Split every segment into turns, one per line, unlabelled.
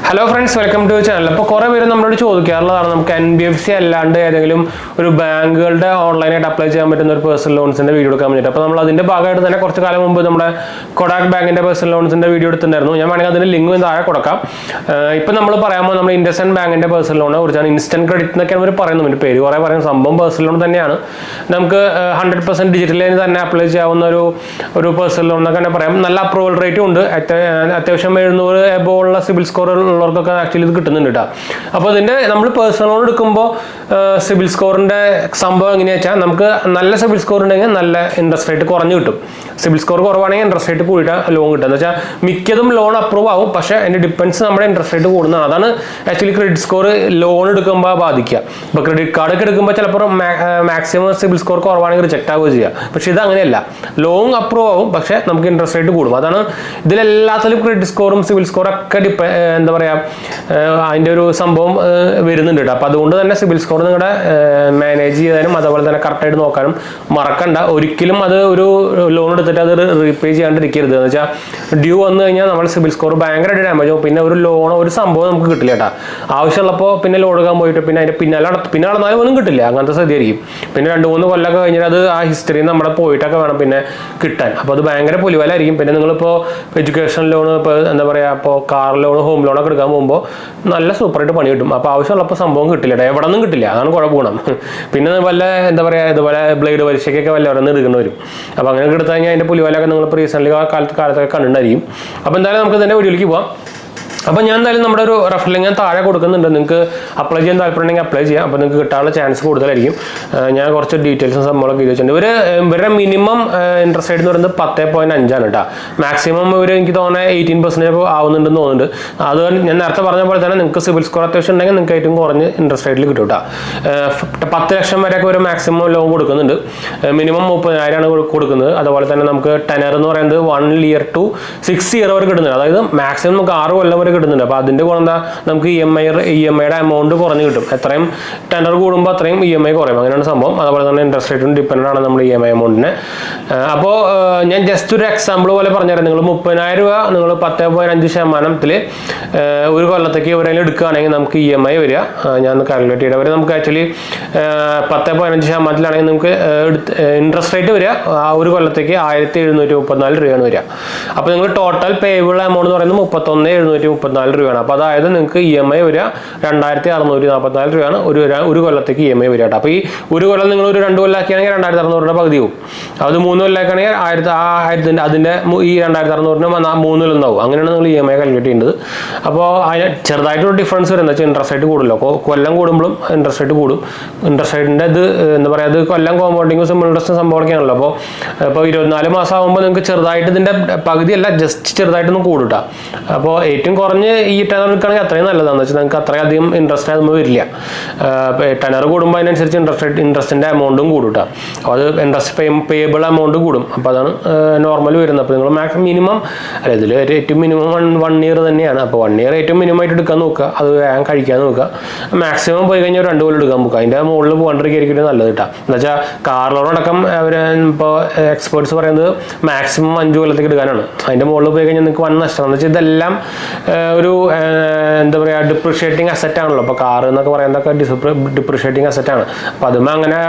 Hello friends, welcome to channel. അപ്പോൾ കുറേ പേര് നമ്മളോട് ചോദിക്കാറുള്ളതാണ് നമുക്ക് NBFC അല്ലാണ്ട് ഏതെങ്കിലും ഒരു ബാങ്കുകളുടെ ഓൺലൈനായിട്ട് അപ്ലൈ ചെയ്യാൻ പറ്റുന്ന ഒരു പേഴ്സണൽ ലോൺസിൻ്റെ വീഡിയോ എടുക്കാൻ വേണ്ടിയിട്ട്. അപ്പോൾ നമ്മൾ അതിൻ്റെ ഭാഗമായിട്ട് തന്നെ കുറച്ച് കാലം മുമ്പ് നമ്മുടെ കൊടാക് ബാങ്കിൻ്റെ പേഴ്സണൽ ലോൺസിൻ്റെ വീഡിയോ എടുത്തിട്ടുണ്ടായിരുന്നു. ഞാൻ വേണമെങ്കിൽ അതിൻ്റെ ലിങ്ക് താഴെ കൊടുക്കാം. ഇപ്പം നമ്മൾ പറയാമോ നമ്മൾ ഇൻഡസ്ഇൻഡ് ബാങ്കിൻ്റെ പേഴ്സണൽ ലോണിനെ കുറിച്ചാണ്. ഇൻസ്റ്റന്റ് ക്രെഡിറ്റ് എന്നൊക്കെ അവർ പറയുന്നുണ്ട്. പേര് കുറേ പറയുന്ന സംഭവം പേഴ്സണൽ ലോൺ തന്നെയാണ്. നമുക്ക് 100% ഡിജിറ്റലായി തന്നെ അപ്ലൈ ചെയ്യാവുന്ന ഒരു പേഴ്സണൽ ലോൺ എന്നൊക്കെ തന്നെ പറയാം. നല്ല അപ്രൂവൽ റേറ്റും ഉണ്ട്. അത്യാവശ്യം 700 എബോവുള്ള സിബിൽ സ്കോർ ഉള്ളവർക്കൊക്കെ ആക്ച്വലി ഇത് കിട്ടുന്നുണ്ട് കേട്ടോ. അപ്പോൾ ഇതിൻ്റെ നമ്മൾ പേഴ്സണൽ ലോൺ എടുക്കുമ്പോൾ സിബിൽ സ്കോറിൻ്റെ സംഭവം എങ്ങനെയാണെന്ന് വെച്ചാൽ നമുക്ക് നല്ല സിബിൽ സ്കോർ ഉണ്ടെങ്കിൽ നല്ല ഇൻട്രസ്റ്റ് റേറ്റ് കുറഞ്ഞ് കിട്ടും. സിബിൽ സ്കോർ കുറവാണെങ്കിൽ ഇൻട്രസ്റ്റ് റേറ്റ് കൂടിയിട്ട് ലോൺ കിട്ടുക എന്ന് വെച്ചാൽ മിക്കതും ലോൺ അപ്രൂവ് ആവും. പക്ഷേ അതിൻ്റെ ഡിപ്പെൻസ് നമ്മുടെ ഇൻട്രസ്റ്റ് റേറ്റ് കൂടുന്നതാണ്. അതാണ് ആക്ച്വലി ക്രെഡിറ്റ് സ്കോർ ലോൺ എടുക്കുമ്പോൾ ബാധിക്കുക. ഇപ്പോൾ ക്രെഡിറ്റ് കാർഡ് ഒക്കെ എടുക്കുമ്പോൾ ചിലപ്പോൾ മാക്സിമം സിബിൽ സ്കോർ കുറവാണെങ്കിൽ റിജക്റ്റ് ആവുകയും ചെയ്യുക. പക്ഷേ ഇത് അങ്ങനെയല്ല, ലോൺ അപ്രൂവ് ആവും പക്ഷേ നമുക്ക് ഇൻട്രസ്റ്റ് റേറ്റ് കൂടും. അതാണ് ഇതിലെല്ലാത്തിലും ക്രെഡിറ്റ് സ്കോറും സിബിൽ സ്കോറും ഒക്കെ എന്താ പറയുക അതിൻ്റെ ഒരു സംഭവം വരുന്നുണ്ട് കേട്ടോ. അപ്പോൾ അതുകൊണ്ട് തന്നെ സിബിൽ സ്കോർ നിങ്ങളുടെ മാനേജ് ചെയ്യാനും അതുപോലെ തന്നെ കറക്റ്റായിട്ട് നോക്കാനും മറക്കണ്ട. ഒരിക്കലും അത് ഒരു ലോൺ എടുത്തിട്ട് അത് റീപേ ചെയ്യാണ്ടിരിക്കരുത്. എന്ന് വെച്ചാൽ ഡ്യൂ വന്നു കഴിഞ്ഞാൽ നമ്മൾ സിബിൽ സ്കോർ ഭയങ്കരമായിട്ട് ഡാമേജ് ആവും. പിന്നെ ഒരു ലോണോ ഒരു സംഭവം നമുക്ക് കിട്ടില്ല കേട്ടോ. ആവശ്യമുള്ളപ്പോൾ പിന്നെ ലോൺ എടുക്കാൻ പോയിട്ട് പിന്നെ അതിൻ്റെ പിന്നെ നടന്നാലും ഒന്നും കിട്ടില്ല. അങ്ങനത്തെ സ്ഥിതിയായിരിക്കും. പിന്നെ 2-3 കൊല്ലമൊക്കെ കഴിഞ്ഞാൽ അത് ആ ഹിസ്റ്ററിയിൽ നമ്മുടെ പോയിട്ടൊക്കെ വേണം പിന്നെ കിട്ടാൻ. അപ്പോൾ അത് ഭയങ്കര പുലിവലായിരിക്കും. പിന്നെ നിങ്ങളിപ്പോൾ എഡ്യൂക്കേഷൻ ലോൺ, ഇപ്പോൾ എന്താ പറയുക, ഇപ്പോൾ കാർ ലോൺ, ഹോം ലോണൊക്കെ എടുക്കാൻ പോകുമ്പോൾ നല്ല സൂപ്പറായിട്ട് പണി കിട്ടും. അപ്പോൾ ആവശ്യമുള്ളപ്പോൾ സംഭവം കിട്ടില്ല, എവിടെ നിന്നും കിട്ടില്ല. അതാണ് കുഴപ്പം. പിന്നെ വല്ല എന്താ പറയുക ഇതുപോലെ ബ്ലേഡ് പരീക്ഷയ്ക്കൊക്കെ വല്ല അവിടെ നിന്ന് എടുക്കേണ്ടി വരും. അപ്പോൾ അങ്ങനെ എടുത്തു കഴിഞ്ഞാൽ അതിൻ്റെ പുലിവലൊക്കെ നിങ്ങൾ റീസെൻ്റ്ലി കാലത്തൊക്കെ കണ്ടിട്ടുണ്ടായിരിക്കും. അപ്പോൾ എന്തായാലും നമുക്ക് ഇതിൻ്റെ വീഡിയോയിലേക്ക് പോകാം. അപ്പോൾ ഞാൻ എന്തായാലും നമ്മുടെ ഒരു റെഫറൽ ഞാൻ താഴെ കൊടുക്കുന്നുണ്ട്. നിങ്ങൾക്ക് അപ്ലൈ ചെയ്യാൻ താല്പര്യമുണ്ടെങ്കിൽ അപ്ലൈ ചെയ്യാം. അപ്പോൾ നിങ്ങൾക്ക് കിട്ടാനുള്ള ചാൻസ് കൂടുതലായിരിക്കും. ഞാൻ കുറച്ച് ഡീറ്റെയിൽസും സംഭവങ്ങളൊക്കെ ഇത് വെച്ചിട്ടുണ്ട്. ഇവരുടെ മിനിമം ഇൻട്രസ്റ്റ് റേറ്റ് എന്ന് പറയുന്നത് 10.5 കേട്ടോ. മാക്സിമം എനിക്ക് തോന്നുന്നത് 18% ആവുന്നുണ്ടെന്ന് തോന്നുന്നുണ്ട്. അത് ഞാൻ നേരത്തെ പറഞ്ഞ പോലെ തന്നെ നിങ്ങൾക്ക് സിബിൽ സ്കോർ അത്യാവശ്യം ഉണ്ടെങ്കിൽ നിങ്ങൾക്ക് ഏറ്റവും കുറഞ്ഞ് ഇൻട്രസ്റ്റ് റേറ്റിൽ കിട്ടും കേട്ടോ. 10 ലക്ഷം വരെയൊക്കെ ഒരു മാക്സിമം ലോൺ കൊടുക്കുന്നുണ്ട്. മിനിമം 30,000 കൊടുക്കുന്നത്. അതുപോലെ തന്നെ നമുക്ക് ടെനർ എന്ന് പറയുന്നത് 1 year to 6 year വരെ കിട്ടുന്നുണ്ട്. അതായത് മാക്സിമം നമുക്ക് 6 കൊല്ലം വരെ കിട്ടുന്നുണ്ട്. അപ്പോൾ അതിൻ്റെ ഗുണം എന്താ, നമുക്ക് ഇ എം ഐയുടെ എമൗണ്ട് കുറഞ്ഞ് കിട്ടും. എത്രയും ടെൻഡർ കൂടുമ്പോൾ അത്രയും EMI കുറയും. അങ്ങനെയാണ് സംഭവം. അതുപോലെ തന്നെ ഇൻട്രസ്റ്റ് റേറ്റും ഡിപ്പെൻഡ് ആണ് നമ്മൾ EMI എമൗണ്ടിന്. അപ്പോൾ ഞാൻ ജസ്റ്റ് ഒരു എക്സാമ്പിൾ പോലെ പറഞ്ഞുതരാം. നിങ്ങൾ 30,000 രൂപ നിങ്ങൾ 10.5% ഒരു കൊല്ലത്തേക്ക് ഒരെങ്കിലും എടുക്കുകയാണെങ്കിൽ നമുക്ക് EMI വരിക. ഞാൻ കാൽക്കുലേറ്റ് ചെയ്ത വരെ നമുക്ക് ആക്ച്വലി 10.5% നമുക്ക് ഇൻട്രസ്റ്റ് റേറ്റ് വരിക ആ ഒരു കൊല്ലത്തേക്ക് 1,734 രൂപയാണ് വരിക. അപ്പോൾ നിങ്ങൾ ടോട്ടൽ പേയബിൾ എമൗണ്ട് എന്ന് പറയുന്നത് 31,734 രൂപയാണ്. അപ്പോൾ അതായത് നിങ്ങൾക്ക് EMI വരിക 2,644 രൂപയാണ് ഒരു കൊല്ലത്തേക്ക് EMI വരിക കേട്ടോ. അപ്പോൾ ഈ ഒരു കൊല്ലം നിങ്ങൾ ഒരു 2 കൊല്ലമാക്കിയാണെങ്കിൽ 2,600 രൂപ പകുതി ആവും. അത് 3 കൊല്ലമാക്കുകയാണെങ്കിൽ 1,000 അതിൻ്റെ ഈ 2,600 3 കൊല്ലം. അങ്ങനെയാണ് നിങ്ങൾ EMI കാൽക്കുലേറ്റ് ചെയ്യേണ്ടത്. അപ്പോൾ അതിന് ചെറുതായിട്ടൊരു ഡിഫറൻസ് വരും. എന്താ വെച്ചാൽ ഇൻട്രസ്റ്റ് റേറ്റ് കൂടുമല്ലോ. കൊല്ലം കൂടുമ്പോഴും ഇൻട്രസ്റ്റ് റേറ്റ് കൂടും. ഇൻട്രസ്റ്റ് റേറ്റിൻ്റെ ഇത് എന്താ പറയുക, അത് കൊല്ലം കോമ്പൗണ്ടിങ്ങും സിമ്പിൾ ഇൻട്രസ്റ്റും സംഭവമൊക്കെയാണല്ലോ. അപ്പോൾ 24 മാസം ആകുമ്പോൾ നിങ്ങൾക്ക് ചെറുതായിട്ട് ഇതിൻ്റെ പകുതിയല്ല, ജസ്റ്റ് ചെറുതായിട്ടൊന്നും കൂടും കേട്ടോ. അപ്പോൾ ഏറ്റവും കുറഞ്ഞ് ഈ ടെനർ എടുക്കുകയാണെങ്കിൽ അത്രയും നല്ലതാണെന്ന് വെച്ചാൽ നിങ്ങൾക്ക് അത്രയധികം ഇൻട്രസ്റ്റ് ആകുമ്പോൾ വരില്ല. ടെനർ കൂടുമ്പോൾ അതിനനുസരിച്ച് ഇൻട്രസ്റ്റിൻ്റെ എമൗണ്ടും കൂടും കേട്ടോ. അപ്പോൾ അത് ഇൻട്രസ്റ്റ് പേയബിൾ എമൗണ്ട് കൂടും. അപ്പോൾ അതാണ് നോർമൽ വരുന്നത്. അപ്പോൾ നിങ്ങൾ മിനിമം അല്ല, ഇതിൽ ഏറ്റവും മിനിമം 1 year തന്നെയാണ്. അപ്പോൾ 1 year ഏറ്റവും മിനിമം ആയിട്ട് എടുക്കാൻ നോക്കുക. അത് വേഗം കഴിക്കാൻ നോക്കുക. മാക്സിമം പോയി കഴിഞ്ഞാൽ 2 കൊല്ലം എടുക്കാൻ നോക്കുക. അതിൻ്റെ മുകളിൽ പോകാണ്ടിരിക്കും നല്ലത് കേട്ടോ. എന്ന് വെച്ചാൽ കാർ ലോൺ അടക്കം അവർ ഇപ്പോൾ എക്സ്പേർട്സ് പറയുന്നത് മാക്സിമം 5 കൊല്ലത്തേക്ക് എടുക്കാനാണ്. അതിൻ്റെ മുകളിൽ പോയി കഴിഞ്ഞാൽ നിങ്ങൾക്ക് വൻ നഷ്ടം. എന്ന് വെച്ചാൽ ഇതെല്ലാം ഒരു എന്താ പറയുക ഡിപ്രിഷിയേറ്റിംഗ് അസറ്റ് ആണല്ലോ. അപ്പോൾ കാർ എന്നൊക്കെ പറയുന്നതൊക്കെ ഡിപ്രിഷിയേറ്റിംഗ് അസറ്റ് ആണ്. അപ്പോൾ അതുമ്പോൾ അങ്ങനെ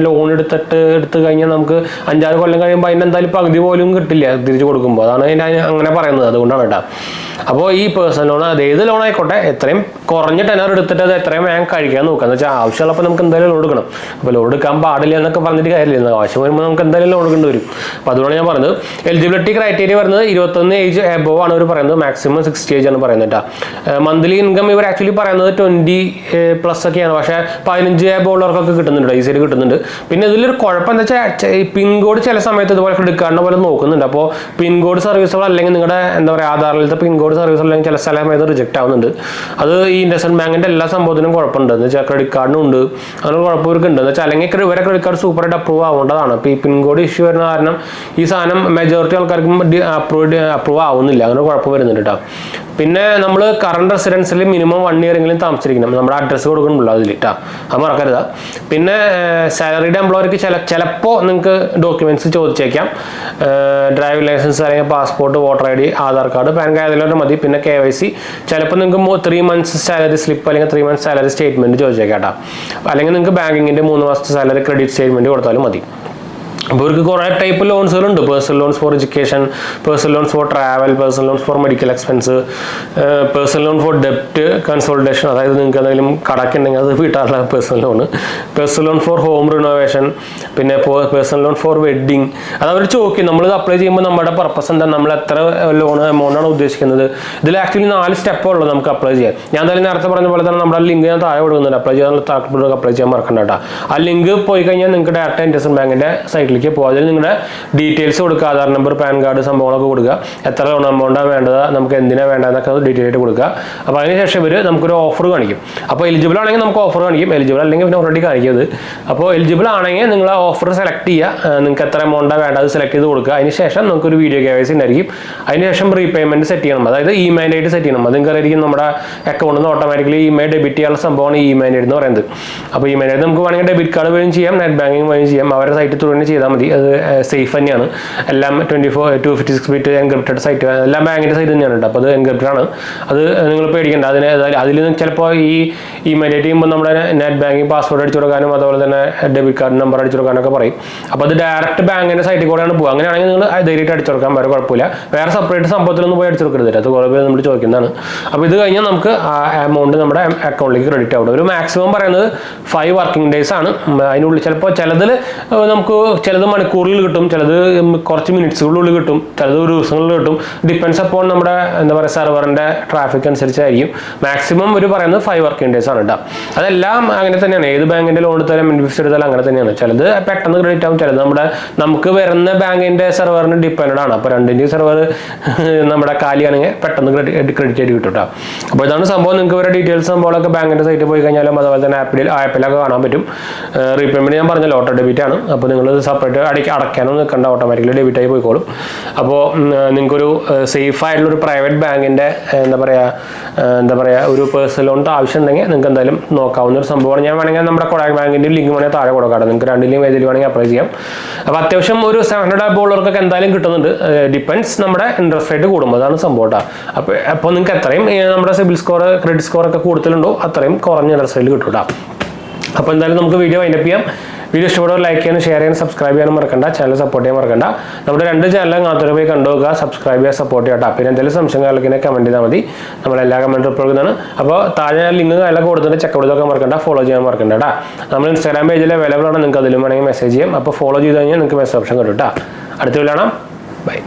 ലോൺ എടുത്ത് കഴിഞ്ഞാൽ നമുക്ക് 5-6 കൊല്ലം കഴിയുമ്പോൾ അതിൻ്റെ എന്തായാലും പകുതി പോലും കിട്ടില്ല തിരിച്ചു കൊടുക്കുമ്പോൾ. അതാണ് അങ്ങനെ പറയുന്നത്. അതുകൊണ്ടാണ് കേട്ടോ. അപ്പോൾ ഈ പേഴ്സണൽ ലോൺ അത് ഏത് ലോൺ ആയിക്കോട്ടെ എത്രയും കുറഞ്ഞ ടെനർ എടുത്തിട്ട് അത് എത്രയും വേഗം കഴിക്കാൻ നോക്കുക. എന്ന് വെച്ചാൽ ആവശ്യമുള്ളപ്പോൾ നമുക്ക് എന്തായാലും ലോൺ എടുക്കണം. അപ്പോൾ ലോൺ എടുക്കാൻ പാടില്ല എന്നൊക്കെ പറഞ്ഞിട്ട് കാര്യമില്ല. ആവശ്യം വരുമ്പോൾ നമുക്ക് എന്തായാലും ലോൺ എടുക്കേണ്ടി വരും. അപ്പോൾ അതുകൊണ്ടാണ് ഞാൻ പറഞ്ഞത്. എലിജിബിലിറ്റി ക്രൈറ്റീരിയ വരുന്നത് 21 ഏജ് എബോവ് ആണ് അവർ പറയുന്നത്. മാക്സിമം 60 ഏജ് ആണ് പറയുന്നത് കേട്ടോ. മന്ത്ലി ഇൻകം ഇവർ ആക്ച്വലി പറയുന്നത് 20+ ഒക്കെയാണ്. പക്ഷേ 15 എബോവ് ഉള്ളവർക്കൊക്കെ കിട്ടുന്നുണ്ട്, ഈ സൈഡ് കിട്ടുന്നുണ്ട്. പിന്നെ ഇതിലൊരു കുഴപ്പം എന്താ വെച്ചാൽ പിൻകോഡ് ചില സമയത്ത് ഇതുപോലെ ക്രെഡിറ്റ് കാർഡിനെ പോലെ നോക്കുന്നുണ്ട്. അപ്പോൾ പിൻകോഡ് സർവീസുകൾ അല്ലെങ്കിൽ നിങ്ങളുടെ എന്താ പറയുക ആധാറിലത്തെ പിൻകോഡ് സർവീസ് അല്ലെങ്കിൽ ചില സമയത്ത് റിജക്റ്റ് ആവുന്നുണ്ട്. അത് ഈ ഇൻഡസ്ഇൻഡ് ബാങ്കിൻ്റെ എല്ലാ സംഭവത്തിനും കുഴപ്പമുണ്ട്. എന്ന് വെച്ചാൽ ക്രെഡിറ്റ് കാർഡിനും ഉണ്ട്, അങ്ങനെ കുഴപ്പം ഇവർക്ക് ഉണ്ട്. എന്ന് വെച്ചാൽ അല്ലെങ്കിൽ ഇവരെ ക്രെഡിറ്റ് കാർഡ് സൂപ്പറായിട്ട് അപ്രൂവ് ആവേണ്ടതാണ്. അപ്പോൾ ഈ പിൻകോഡ് ഇഷ്യൂ വരുന്ന കാരണം ഈ സാധനം മെജോറിറ്റി ആൾക്കാർക്കും അപ്രൂവ് ആവുന്നില്ല. അങ്ങനെ കുഴപ്പം വരുന്നുണ്ട് കേട്ടോ. പിന്നെ നമ്മൾ കറണ്ട് റെസിഡൻസിൽ മിനിമം 1 ഇയർ എങ്കിലും താമസിച്ചിരിക്കണം. നമ്മുടെ അഡ്രസ്സ് കൊടുക്കണമല്ലോ അതിൽ കേട്ടോ, അത് മറക്കരുത്. പിന്നെ സാലറിഡ് എംപ്ലോയർക്ക് ചിലപ്പോൾ നിങ്ങൾക്ക് ഡോക്യുമെന്റ്സ് ചോദിച്ചേക്കാം. ഡ്രൈവിംഗ് ലൈസൻസ് അല്ലെങ്കിൽ passport, voter ID, Aadhaar card, pan card അതിലോട്ട് മതി. പിന്നെ KYC, ചിലപ്പോൾ നിങ്ങൾക്ക് 3 months സാലറി സ്ലിപ്പ് അല്ലെങ്കിൽ 3 months സാലറി സ്റ്റേറ്റ്മെന്റ് ചോദിച്ചേക്കാം കേട്ടോ. അല്ലെങ്കിൽ നിങ്ങൾക്ക് ബാങ്കിങ്ങിന്റെ 3 മാസത്തെ സാലറി ക്രെഡിറ്റ് സ്റ്റേറ്റ്മെന്റ് കൊടുത്താലും മതി. അപ്പോൾ ഇവർക്ക് കുറേ ടൈപ്പ് ലോൺസുകളുണ്ട്. Personal loans for education, personal loans for travel, personal loans for medical expense, personal loan for ഡെപ്റ്റ് കൺസോൾട്ടേഷൻ, അതായത് നിങ്ങൾക്ക് എന്തെങ്കിലും കടക്കുണ്ടെങ്കിൽ അത് വീട്ടാനുള്ള personal loan, personal loan for home renovation, പിന്നെ പേഴ്സണൽ ലോൺ ഫോർ വെഡ്ഡിങ്. അത് അവർ ചോദിക്കും. നമ്മളിത് അപ്ലൈ ചെയ്യുമ്പോൾ നമ്മുടെ പർപ്പസ് എന്താ, നമ്മൾ എത്ര ലോൺ എമൗണ്ടാണ് ഉദ്ദേശിക്കുന്നത്. ഇതിൽ ആക്ച്വലി 4 സ്റ്റെപ്പേ ഉള്ളൂ നമുക്ക് അപ്ലൈ ചെയ്യാൻ. ഞാൻ എന്തായാലും നേരത്തെ പറഞ്ഞ പോലെ തന്നെ നമ്മുടെ ലിങ്ക് ഞാൻ താഴെ കൊടുക്കുന്നുണ്ട്. അപ്ലൈ ചെയ്യാൻ മറക്കണ്ട കേട്ടോ. ആ ലിങ്ക് പോയി കഴിഞ്ഞാൽ നിങ്ങൾക്ക് ഡയറക്റ്റ് ഇൻഡസ്ഇൻഡ് ബാങ്കിന്റെ സൈറ്റിലേക്ക് പോകുക. അതിൽ നിങ്ങളുടെ ഡീറ്റെയിൽസ് കൊടുക്കുക, ആധാർ നമ്പർ, പാൻ കാർഡ് സംഭവങ്ങളൊക്കെ കൊടുക്കുക, എത്ര ലോൺ എമൗണ്ടാണ് വേണ്ടത്, നമുക്ക് എന്തിനാണ് വേണ്ടതെന്നൊക്കെ ഡീറ്റെയിൽ ആയിട്ട് കൊടുക്കുക. അപ്പോൾ അതിനുശേഷം ഇവർ നമുക്കൊരു ഓഫർ കാണിക്കും. അപ്പോൾ എലിജിബിൾ ആണെങ്കിൽ നമുക്ക് ഓഫർ കാണിക്കും, എലിജിബിൾ അല്ലെങ്കിൽ പിന്നെ ഓൾറെഡി കാണിക്കുന്നത്. അപ്പോൾ എലിജിബിൾ ആണെങ്കിൽ നിങ്ങൾ ആ ഓഫർ സെലക്ട് ചെയ്യുക, നിങ്ങൾക്ക് എത്ര എമൗണ്ടാണ് വേണ്ടത് അത് സെലക്ട് ചെയ്ത് കൊടുക്കുക. അതിനുശേഷം നമുക്കൊരു വീഡിയോ KYC ഉണ്ടായിരിക്കും. അതിനുശേഷം റീപേയ്മെന്റ് സെറ്റ് ചെയ്യണം, അതായത് ഇമെയിൽ സെറ്റ് ചെയ്യണം. അത് നിങ്ങൾക്കറിയായിരിക്കും നമ്മുടെ അക്കൗണ്ടിൽ നിന്ന് ഓട്ടോമാറ്റിക്കലി ഇമെയിൽ ഡെബിറ്റ് ചെയ്യാനുള്ള സംഭവമാണ് ഇമെയിൽ എന്ന് പറയുന്നത്. അപ്പോൾ ഇമെയിൽ നമുക്ക് വേണമെങ്കിൽ ഡെബിറ്റ് കാർഡ് വഴിയും ചെയ്യാം, നെറ്റ് ബാങ്കിങ് വഴിയും ചെയ്യാം. അവരുടെ സൈറ്റ് തുടങ്ങി ചെയ്താൽ മതി. അത് സേഫ് തന്നെയാണ്. എല്ലാം 256 ബിറ്റ് എൻക്രിപ്റ്റഡ് സൈറ്റ്, എല്ലാം ബാങ്കിന്റെ സൈറ്റ് തന്നെയാണ് കേട്ടോ. അപ്പോൾ അത് എൻക്രിപ്റ്റഡ് ആണ്, അത് നിങ്ങൾ പേടിക്കേണ്ട. അതിൽ നിന്ന് ചിലപ്പോൾ ഈ ഇമെയിൽ ചെയ്യുമ്പോൾ നമ്മുടെ നെറ്റ് ബാങ്കിങ് പാസ്വേഡ് അടിച്ചു കൊടുക്കാനും അതുപോലെ തന്നെ ഡെബിറ്റ് കാർഡ് നമ്പർ അടിച്ചു കൊടുക്കാനൊക്കെ പറയും. അപ്പോൾ അത് ഡയറക്റ്റ് ബാങ്കിന്റെ സൈറ്റിൽ കൂടെയാണ് പോകുക. അങ്ങനെയാണെങ്കിൽ നിങ്ങൾ ധൈര്യമായിട്ട് അടിച്ചു കൊടുക്കാൻ വേറെ കുഴപ്പമില്ല. വേറെ സെപ്പറേറ്റ് സംഭവത്തിലൊന്നും പോയി അടിച്ചു കൊടുക്കരുത്. അത് കുറേ പേര് നമ്മൾ ചോദിക്കുന്നതാണ്. അപ്പോൾ ഇത് കഴിഞ്ഞാൽ നമുക്ക് ആ എമൗണ്ട് നമ്മുടെ അക്കൗണ്ടിലേക്ക് ക്രെഡിറ്റ് ആവും. ഒരു മാക്സിമം പറയുന്നത് 5 വർക്കിംഗ് ഡേയ്സ് ആണ്. അതിനുള്ളിൽ ചിലപ്പോൾ ചിലതിൽ നമുക്ക് ചിലത് മണിക്കൂറിൽ കിട്ടും, ചിലത് കുറച്ച് മിനിറ്റ്സുകളിൽ കിട്ടും, ചിലത് ഒരു ദിവസങ്ങളിൽ കിട്ടും. ഡിപ്പെൻസ് അപ്പോൾ നമ്മുടെ എന്താ പറയുക സെർവറിന്റെ ട്രാഫിക് അനുസരിച്ചായിരിക്കും. മാക്സിമം ഒരു പറയുന്നത് 5 വർക്കിംഗ് ഡേയ്സ് ആണ് കേട്ടോ. അതെല്ലാം അങ്ങനെ തന്നെയാണ്. ഏത് ബാങ്കിന്റെ ലോൺ എടുത്താലും NBFC എടുത്താലും അങ്ങനെ തന്നെയാണ്. ചിലത് പെട്ടെന്ന് ക്രെഡിറ്റ് ആവും, ചിലത് നമുക്ക് വരുന്ന ബാങ്കിന്റെ സെർവറിന് ഡിപ്പെൻഡ് ആണ്. അപ്പോൾ രണ്ടിന്റെയും സെർവർ നമ്മുടെ കാലിയാണെങ്കിൽ പെട്ടെന്ന് ക്രെഡിറ്റ് ആയിട്ട് കിട്ടും കേട്ടോ. അപ്പോൾ ഇതാണ് സംഭവം. നിങ്ങൾക്ക് ഇവരുടെ ഡീറ്റെയിൽസ് സംഭവങ്ങളൊക്കെ ബാങ്കിന്റെ സൈറ്റിൽ പോയി കഴിഞ്ഞാലും അതുപോലെ തന്നെ ആപ്പിലൊക്കെ കാണാൻ പറ്റും. റീപേയ്മെന്റ് ഞാൻ പറഞ്ഞല്ലോ ഓട്ടോ ഡെബിറ്റ് ആണ്. അപ്പോൾ നിങ്ങൾ സെപ്പറേറ്റ് അടയ്ക്കാനൊന്നും നിൽക്കേണ്ട, ഓട്ടോമാറ്റിക്കലി ഡെബിറ്റ് ആയി പോയിക്കോളും. അപ്പോൾ നിങ്ങൾക്കൊരു സേഫ് ആയിട്ടുള്ള ഒരു പ്രൈവറ്റ് ബാങ്കിന്റെ എന്താ പറയുക ഒരു പേഴ്സണൽ ലോൺ ആവശ്യം ഉണ്ടെങ്കിൽ നിങ്ങൾക്ക് എന്തായാലും നോക്കാവുന്ന ഒരു സംഭവമാണ്. ഞാൻ വേണമെങ്കിൽ നമ്മുടെ കൊടാക് ബാങ്കിന്റെ ലിങ്ക് വേണമെങ്കിൽ താഴെ കൊടുക്കാം. നിങ്ങൾക്ക് രണ്ടിലും ഏതിൽ വേണമെങ്കിൽ അപ്ലൈ ചെയ്യാം. അപ്പോൾ അത്യാവശ്യം ഒരു 700 അബോളർക്കൊക്കെ എന്തായാലും കിട്ടുന്നുണ്ട്. ഡിപ്പെൻസ് നമ്മുടെ ഇൻട്രസ്റ്റ് റേറ്റ് കൂടുമ്പോൾ അതാണ് സംഭവം കേട്ടോ. അപ്പോൾ നിങ്ങൾക്ക് എത്രയും നമ്മുടെ സിബിൽ സ്കോർ, ക്രെഡിറ്റ് സ്കോർ ഒക്കെ കൂടുതലുണ്ടോ അത്രയും കുറഞ്ഞ ഇൻട്രസ്റ്റ് റേറ്റ് കിട്ടും കേട്ടോ. അപ്പോൾ എന്തായാലും നമുക്ക് വീഡിയോ വൈൻഡപ്പ് ചെയ്യാം. വീഡിയോ ഇഷ്ടപ്പെടുക ലൈക്ക് ചെയ്യാനും ഷെയർ ചെയ്യാനും സബ്സ്ക്രൈബ് ചെയ്യാനും മറക്കണ്ട. ചാനൽ സപ്പോർട്ട് ചെയ്യാൻ മറക്കണ്ട. നമ്മുടെ 2 ചാനലും അങ്ങനത്തെ പോയി കണ്ടുപോകുക, സബ്സ്ക്രൈബ് ചെയ്യുക, സപ്പോർട്ട് ചെയ്യാം. പിന്നെ എന്തെങ്കിലും സംശയങ്ങളൊക്കെ കമന്റ് ചെയ്താൽ മതി. നമ്മളെല്ലാ കമന്റ് റിപ്ലൈ കൊടുക്കുന്നതാണ്. അപ്പോൾ താഴെ ലിങ്ക് എല്ലാം കൊടുത്തിട്ട് ചെക്കൗട്ട് ചെയ്തൊക്കെ മറക്കണ്ട, ഫോളോ ചെയ്യാൻ മറക്കണ്ട കേട്ടോ. നമ്മൾ ഇൻസ്റ്റാഗ്രാം പേജിൽ അവൈലബിൾ ആണ്, നിങ്ങൾക്ക് അതിലും വേണമെങ്കിൽ മെസ്സേജ് ചെയ്യാം. അപ്പോൾ ഫോളോ ചെയ്ത് കഴിഞ്ഞാൽ നിങ്ങൾക്ക് മെസ്സേജ് ഓപ്ഷൻ കിട്ടും കേട്ടോ. അടുത്ത വീഡിയോ കാണാം. ബൈ.